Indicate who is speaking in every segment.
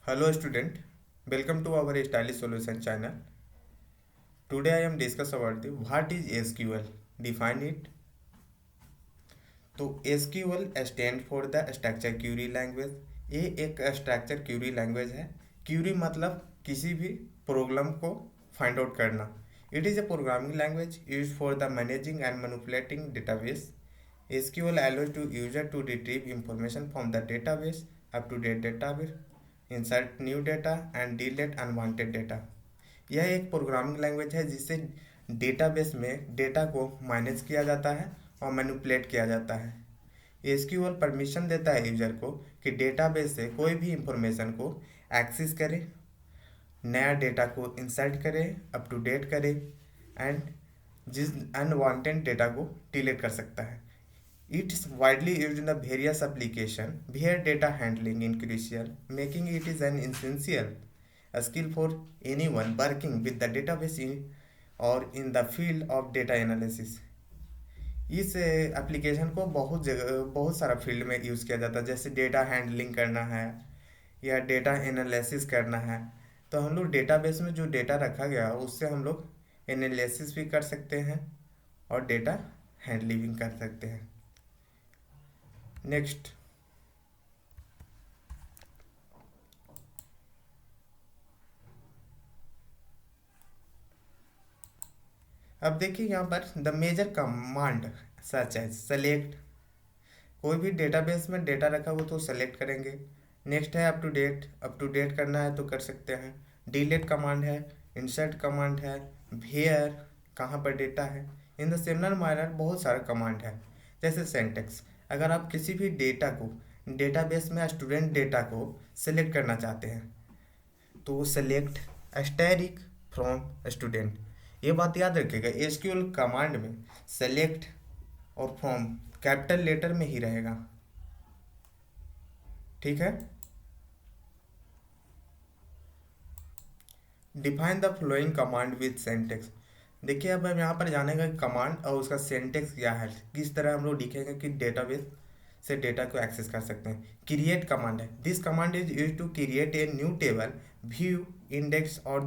Speaker 1: Hello student, welcome to our Stylish Solution channel. Today I am discuss about the what is SQL. Define it. तो SQL stand for the structure Curie language. ये एक structure Curie language है। Curie मतलब किसी भी problem को find out करना। It is a programming language use for the managing and manipulating database. SQL allows to user to retrieve information from the database, up to date database, insert new data and delete unwanted data। यह एक programming language है जिससे database में data को manage किया जाता है और मैनिपुलेट किया जाता है। एसक्यूएल परमिशन देता है यूजर को कि डेटाबेस से कोई भी इंफॉर्मेशन को एक्सेस करे, नया डेटा को इंसर्ट करे, अप टू डेट करे एंड जिस अनवांटेड डेटा को डिलीट कर सकता है। It is widely used in the various application where data handling is crucial, making it is an essential skill for anyone working with the database or in the field of data analysis। इस application को बहुत जगह बहुत सारा field में use किया जाता है, जैसे डेटा हैंडलिंग करना है या डेटा एनालिसिस करना है। तो हम लोग डेटाबेस में जो डेटा रखा गया उससे हम लोग एनालिसिस भी कर सकते हैं और डेटा हैंडलिंग भी कर सकते हैं। नेक्स्ट, अब देखिए यहाँ पर the major command such as select. कोई भी डेटाबेस में डेटा रखा हो तो सेलेक्ट करेंगे। नेक्स्ट है अप टू डेट करना है तो कर सकते हैं। डिलीट कमांड है, इंसर्ट कमांड है, वेयर कहाँ पर डेटा है। इन द सिमिलर मैनर बहुत सारे कमांड है, जैसे सिंटैक्स। अगर आप किसी भी डेटा को डेटाबेस में स्टूडेंट डेटा को सेलेक्ट करना चाहते हैं तो सेलेक्ट एस्टेरिक फ्रॉम स्टूडेंट। ये बात याद रखिएगा, एसक्यूएल कमांड में सेलेक्ट और फ्रॉम कैपिटल लेटर में ही रहेगा, ठीक है। Define the following command with syntax. देखिए अब हम यहाँ पर जानेंगे कमांड और उसका सेंटेक्स क्या है, किस तरह हम लोग लिखेंगे कि डेटाबेस से डेटा को एक्सेस कर सकते हैं। क्रिएट कमांड है, this command is use to create a new table, view, index और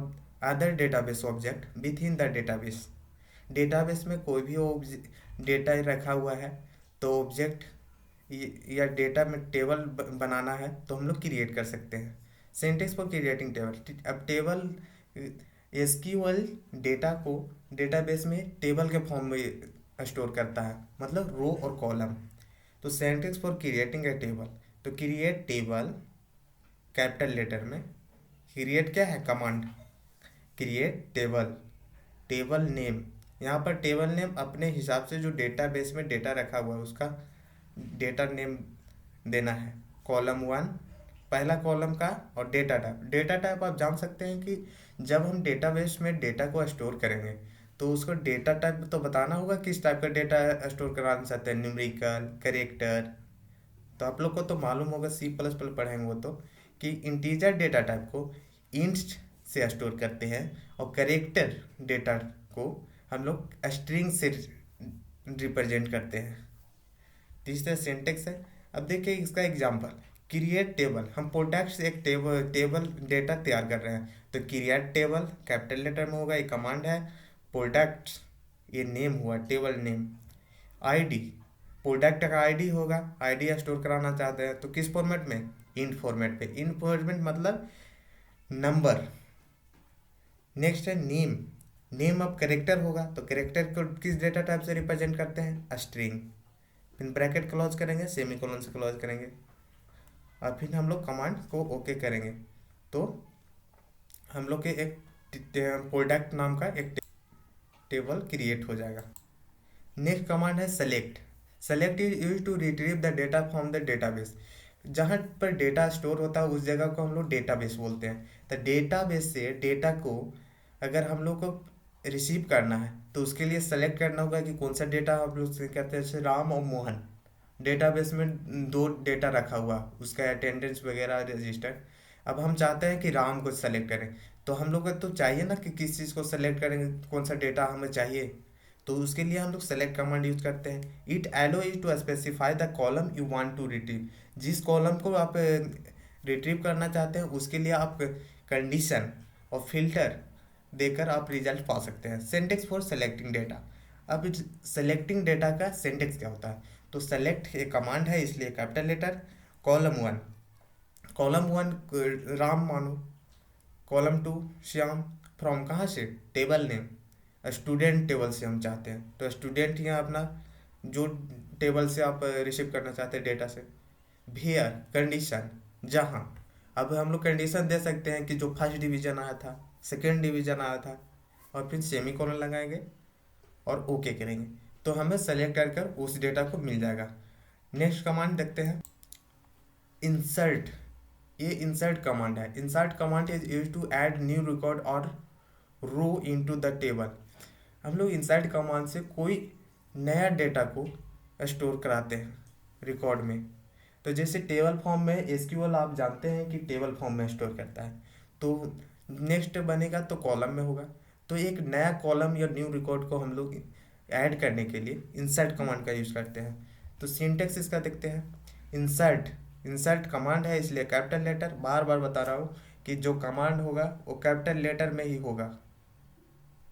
Speaker 1: other database object within the database. Database में कोई भी डेटा रखा हुआ है तो ऑब्जेक्ट या डेटा में टेबल बनाना है तो हम लोग क्रिएट कर सकते हैं। Syntax for creating table. अब टेबल एसक्यूएल डेटा को डेटाबेस में टेबल के फॉर्म में स्टोर करता है, मतलब रो और कॉलम। तो syntax for creating a table, तो क्रिएट टेबल कैपिटल लेटर में। क्रिएट क्या है command, create table. Table name, यहाँ पर टेबल नेम अपने हिसाब से जो डेटाबेस में डेटा रखा हुआ है उसका डेटा नेम देना है। कॉलम 1 पहला कॉलम का, और डेटा टाइप। डेटा टाइप आप जान सकते हैं कि जब हम डेटाबेस में डेटा को स्टोर करेंगे तो उसको डेटा टाइप तो बताना होगा किस टाइप का डेटा स्टोर कराना चाहते हैं, न्यूमेरिकल, कैरेक्टर। तो आप लोग को तो मालूम होगा, C++ पढ़ेंगे वो तो, कि इंटीजर डेटा टाइप को इंट से स्टोर करते हैं और कैरेक्टर डेटा को हम लोग स्ट्रिंग से रिप्रेजेंट करते हैं। तीसरा सिंटेक्स है। अब देखिए इसका एग्जांपल, क्रिएट टेबल। हम प्रोडक्ट से एक टेबल डेटा तैयार कर रहे हैं तो क्रिएट टेबल कैपिटल लेटर में होगा, ये कमांड है। प्रोडक्ट ये नेम हुआ, टेबल नेम। आईडी, प्रोडक्ट का आईडी होगा, आईडी स्टोर कराना चाहते हैं तो किस फॉर्मेट में, इंट फॉर्मेट पे। इंट फॉर्मेट मतलब नंबर। नेक्स्ट है नेम। नेम अब करेक्टर होगा तो करेक्टर को किस डेटा टाइप से रिप्रेजेंट करते हैं, स्ट्रिंग। फिर ब्रैकेट क्लोज करेंगे, सेमीकोलन से क्लोज करेंगे और फिर हम लोग कमांड को ओके करेंगे तो हम लोग के एक प्रोडक्ट नाम का एक टेबल क्रिएट हो जाएगा। नेक्स्ट कमांड है select. Select is use to retrieve the data from the database. जहाँ पर डेटा स्टोर होता है उस जगह को हम लोग डेटाबेस बोलते हैं। तो डेटाबेस से डेटा को अगर हम लोग को रिसीव करना है तो उसके लिए सेलेक्ट करना होगा कि कौन सा डेटा हम लोग से कहते हैं। जैसे राम और मोहन डेटाबेस में दो डेटा रखा हुआ, उसका अटेंडेंस वगैरह रजिस्टर्ड। अब हम चाहते हैं कि राम को सेलेक्ट करें तो हम लोग को तो चाहिए ना कि किस चीज़ को सेलेक्ट करेंगे, कौन सा डेटा हमें चाहिए। तो उसके लिए हम लोग सेलेक्ट कमांड यूज करते हैं। It allows to specify the column you want to retrieve. जिस कॉलम को आप रिट्रीव करना चाहते हैं उसके लिए आप कंडीशन और फिल्टर देकर आप रिजल्ट पा सकते हैं। Syntax for selecting data. अब सेलेक्टिंग डेटा का सिंटेक्स क्या होता है, तो सेलेक्ट एक कमांड है इसलिए कैपिटल लेटर, कॉलम 1, कॉलम 1 राम मानो, कॉलम 2 श्याम, फ्रॉम कहाँ से, टेबल नेम, स्टूडेंट टेबल से हम चाहते हैं तो स्टूडेंट यहाँ अपना जो टेबल से आप रिसीव करना चाहते हैं डेटा से। वेयर कंडीशन जहाँ, अब हम लोग कंडीशन दे सकते हैं कि जो फर्स्ट डिवीजन आया था, सेकेंड डिवीजन आया था, और फिर सेमी कॉलन लगाएंगे और ओके करेंगे तो हमें सेलेक्ट कर उस डेटा को मिल जाएगा। नेक्स्ट कमांड देखते हैं, इंसर्ट। ये इंसर्ट कमांड है। Insert command is use to add new record और रो इनटू द टेबल। हम लोग इंसर्ट कमांड से कोई नया डेटा को स्टोर कराते हैं रिकॉर्ड में। तो जैसे टेबल फॉर्म में एसक्यूएल आप जानते हैं कि टेबल फॉर्म में स्टोर करता है, तो नेक्स्ट बनेगा तो कॉलम में होगा। तो एक नया कॉलम या न्यू रिकॉर्ड को हम लोग ऐड करने के लिए इंसर्ट कमांड का यूज़ करते हैं। तो सिंटेक्स इसका देखते हैं, इंसर्ट, इंसर्ट कमांड है इसलिए कैपिटल लेटर, बार बार बता रहा हूँ कि जो कमांड होगा वो कैपिटल लेटर में ही होगा।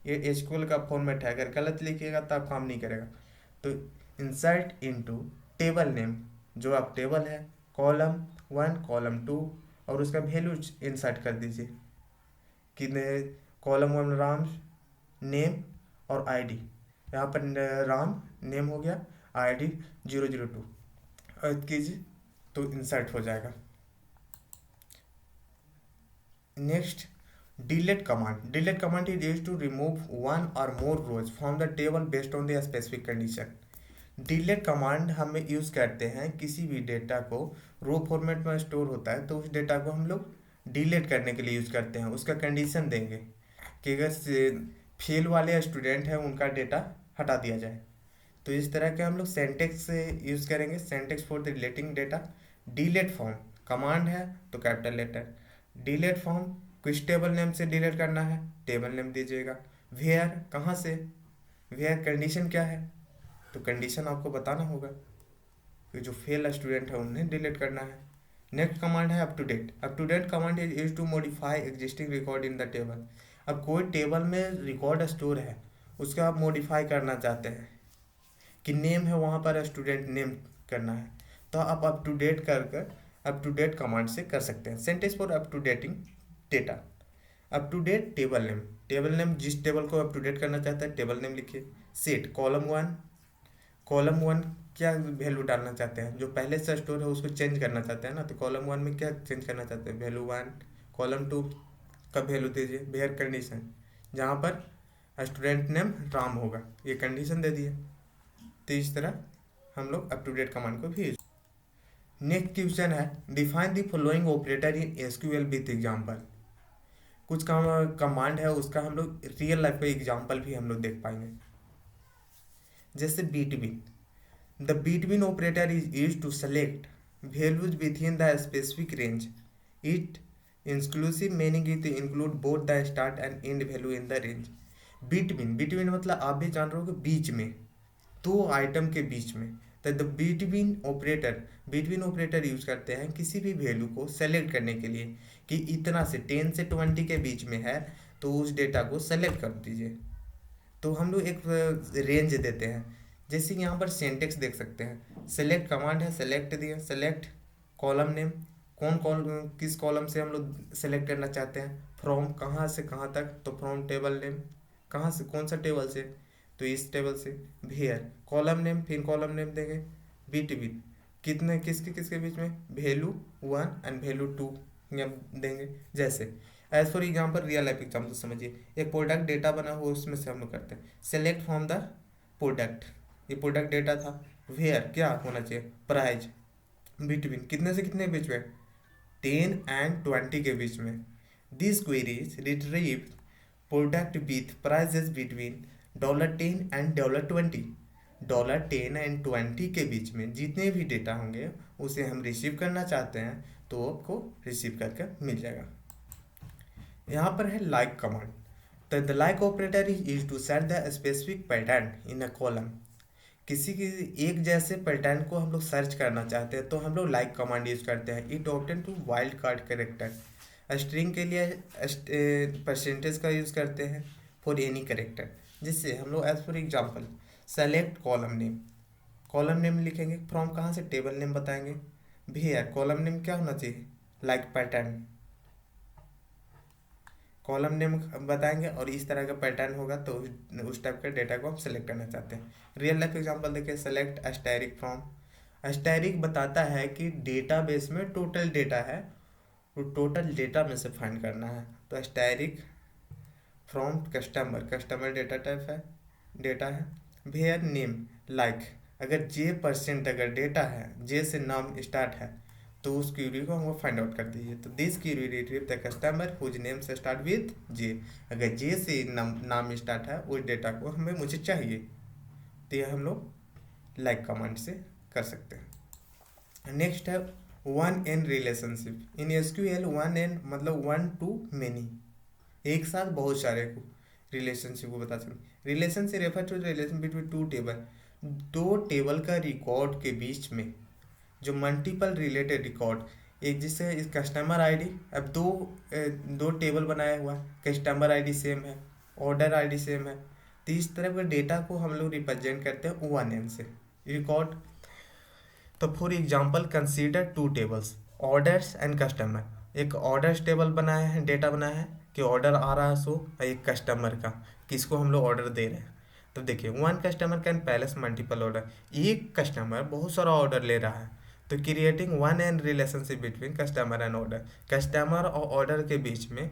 Speaker 1: ये एसक्यूएल का फॉर्मेट है, अगर गलत लिखिएगा तब काम नहीं करेगा। तो इंसर्ट इनटू टेबल नेम, जो आप टेबल है, कॉलम 1 कॉलम 2 और उसका वैल्यू इंसर्ट कर दीजिए कि कॉलम 1 राम नेम और आईडी, यहाँ पर राम नेम हो गया, आईडी 002 और कीजिए तो इंसर्ट हो जाएगा। Next delete command. Delete command is used to remove one or more rows from the table based on the specific condition. Delete command हम यूज़ करते हैं किसी भी डेटा को रो फॉर्मेट में स्टोर होता है तो उस डेटा को हम लोग डिलीट करने के लिए यूज़ करते हैं। उसका कंडीशन देंगे कि अगर फेल वाले स्टूडेंट हैं उनका डेटा हटा दिया जाए। तो इस तरह के हम लोग सेंटेक्स से यूज़ करेंगे, syntax for the deleting data. Delete from command है तो कैपिटल लेटर, डिलीट फॉर्म किस टेबल नेम से डिलीट करना है, टेबल नेम दीजिएगा। वेयर कहाँ से, वेयर कंडीशन क्या है, तो कंडीशन आपको बताना होगा कि जो फेल स्टूडेंट है उन्हें डिलीट करना है। नेक्स्ट कमांड है update. Update command is used to modify existing record in the table. अब कोई टेबल में रिकॉर्ड स्टोर है उसका आप मॉडिफाई करना चाहते हैं कि नेम है वहाँ पर स्टूडेंट नेम करना है तो आप अप टू डेट कर अप टू डेट कमांड से कर सकते हैं। Sentence for updating data. Update table name, table name जिस टेबल को अप टू डेट करना चाहता है टेबल नेम लिखिए। सेट कॉलम 1 क्या वैल्यू डालना चाहते हैं, जो पहले से स्टोर है उसको चेंज करना चाहते हैं ना, तो कॉलम 1 में क्या चेंज करना चाहते हैं, वैल्यू 1। कॉलम 2 का वैल्यू दीजिए। वेयर कंडीशन जहाँ पर स्टूडेंट नेम राम होगा, ये कंडीशन दे दिए। तो इस तरह हम लोग अप टू डेट कमांड को भी यूज। नेक्स्ट क्वेश्चन है define the following operator in SQL with example. कुछ कमांड है उसका हम लोग रियल लाइफ का एग्जांपल भी हम लोग देख पाएंगे। जैसे between, the between operator is used to select values within the specific range. It inclusive meaning is include both the start end and value in the range. Between, between मतलब आप भी जान रहे हो कि बीच में, दो आइटम के बीच में। तो द बिटवीन ऑपरेटर यूज करते हैं किसी भी वैल्यू को सेलेक्ट करने के लिए कि इतना से 10 से 20 के बीच में है तो उस डेटा को सेलेक्ट कर दीजिए। तो हम लोग एक रेंज देते हैं। जैसे यहाँ पर सिंटेक्स देख सकते हैं, सेलेक्ट कमांड है, सेलेक्ट दिया, सेलेक्ट कॉलम नेम, किस कॉलम से हम लोग सेलेक्ट करना चाहते हैं, फ्रॉम कहाँ से कहाँ तक, तो फ्रॉम टेबल नेम, कहाँ से कौन सा टेबल से, तो इस टेबल से। वेयर कॉलम नेम, फिर कॉलम नेम देंगे। बिटवीन कितने किसके किसके बीच में, वैल्यू 1 एंड वैल्यू 2 देंगे। जैसे as for example real life example समझिए, एक प्रोडक्ट डेटा बना हुआ उसमें से हम लोग करते हैं सेलेक्ट फ्रॉम द प्रोडक्ट, ये प्रोडक्ट डेटा था। वेयर क्या होना चाहिए, प्राइज, बिटवीन कितने से कितने के बीच में, 10 एंड 20 के बीच में। This queries retrieve product with prices between $10 and $20। $10 and 20 के बीच में जितने भी डेटा होंगे उसे हम रिसीव करना चाहते हैं तो आपको रिसीव करके मिल जाएगा। यहाँ पर है लाइक कमांड। तो the like operator is used to set the specific pattern in a column. किसी की एक जैसे पैटर्न को हम लोग सर्च करना चाहते हैं तो हम लोग लाइक कमांड यूज करते हैं। It often to wild card character. String के लिए परसेंटेज का यूज करते हैं फॉर एनी करेक्टर, जिससे हम लोग as for example select column name, column name लिखेंगे, फ्रॉम कहाँ से, टेबल नेम बताएंगे। भैया कॉलम नेम क्या होना चाहिए, लाइक पैटर्न, कॉलम नेम बताएंगे और इस तरह का पैटर्न होगा तो उस टाइप का डेटा को हम सेलेक्ट करना चाहते हैं। रियल लाइफ एग्जांपल देखिए, सेलेक्ट एस्टेरिक फ्रॉम। एस्टेरिक बताता है कि डेटाबेस में टोटल डेटा है, तो टोटल डेटा में से फाइंड करना है। तो asterisk from customer, customer data type है, डेटा है। वेयर नेम लाइक, अगर जे परसेंट अगर डेटा है, जे से नाम स्टार्ट है तो उस क्यूरी को हमको फाइंड आउट कर दीजिए। तो this query retrieve the customer whose name से स्टार्ट विद जे, अगर जे से नाम स्टार्ट है उस डेटा को मुझे चाहिए, तो ये हम लोग लाइक कमांड से कर सकते हैं। नेक्स्ट है one N relationship. In SQL one N मतलब वन टू मेनी, एक साथ बहुत सारे को रिलेशनशिप को बता सकते। रिलेशन से refer to relation between two table, दो टेबल का रिकॉर्ड के बीच में जो मल्टीपल रिलेटेड रिकॉर्ड, एक जिससे इस कस्टमर आईडी, अब दो टेबल बनाया हुआ, कस्टमर आईडी सेम है, ऑर्डर आईडी सेम है, तो इस तरह के डेटा को हम लोग रिप्रेजेंट करते हैं वन एन से रिकॉर्ड। तो for example consider two tables, orders and customer. एक ऑर्डर्स टेबल बनाया है, डेटा बनाया है कि ऑर्डर आ रहा है सो, एक कस्टमर का किसको हम लोग ऑर्डर दे रहे हैं। तो देखिए one customer can palace multiple order, एक कस्टमर बहुत सारा ऑर्डर ले रहा है, तो creating one and relationship between customer and order, customer और ऑर्डर के बीच में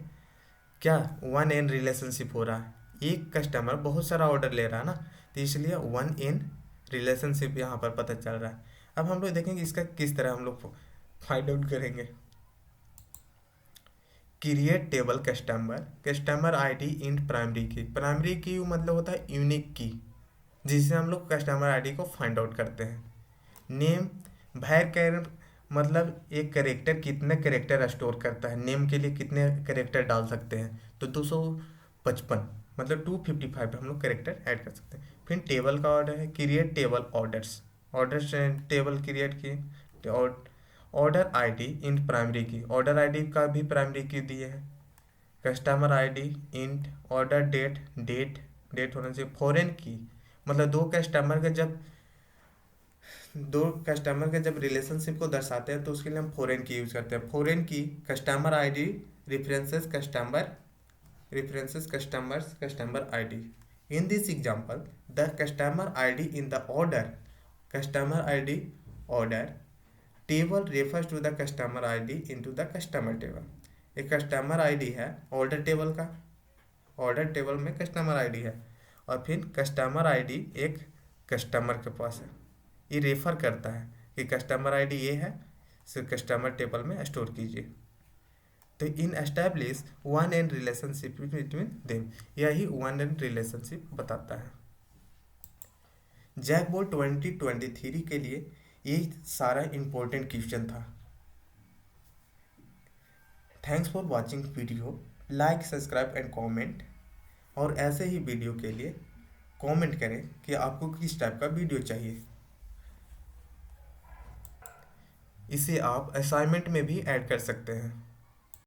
Speaker 1: क्या वन एंड रिलेशनशिप हो रहा है, एक कस्टमर बहुत सारा ऑर्डर ले रहा है ना, तो इसलिए वन एंड रिलेशनशिप यहाँ पर पता चल रहा है। अब हम लोग देखेंगे इसका किस तरह हम लोग फाइंड आउट करेंगे। Create table customer, customer ID in primary की, प्राइमरी की मतलब होता है यूनिक की, जिससे हम लोग कस्टमर आईडी को फाइंड आउट करते हैं। नेम भैर कैर मतलब एक करेक्टर कितने करेक्टर स्टोर करता है, नेम के लिए कितने करेक्टर डाल सकते हैं, तो 255 मतलब 255 हम लोग करेक्टर ऐड कर सकते हैं। फिर टेबल का ऑर्डर है, create table orders, orders table create किए। और order ID int primary key, order ID का भी प्राइमरी की दिए है। Customer ID int, order date, date होना चाहिए। फॉरेन की मतलब दो कस्टमर के जब रिलेशनशिप को दर्शाते हैं तो उसके लिए हम फॉरेन की यूज करते हैं। Foreign key customer ID references customer ID. In this example the customer ID in the order, customer ID order table refers to the customer ID into the customer table. एक customer ID है order table का, order table में customer ID है, और फिर customer ID एक customer के पास है, ये रेफर करता है कि कस्टमर आईडी ये है, सिर्फ कस्टमर टेबल में स्टोर कीजिए। तो इन establish one and relationship between them, यही वन एंड रिलेशनशिप बताता है। जैकबोर्ड 2023 के लिए ये सारा इम्पोर्टेंट क्वेश्चन था। Thanks for watching video, like subscribe and comment, और ऐसे ही वीडियो के लिए कमेंट करें कि आपको किस टाइप का वीडियो चाहिए। इसे आप असाइनमेंट में भी ऐड कर सकते हैं।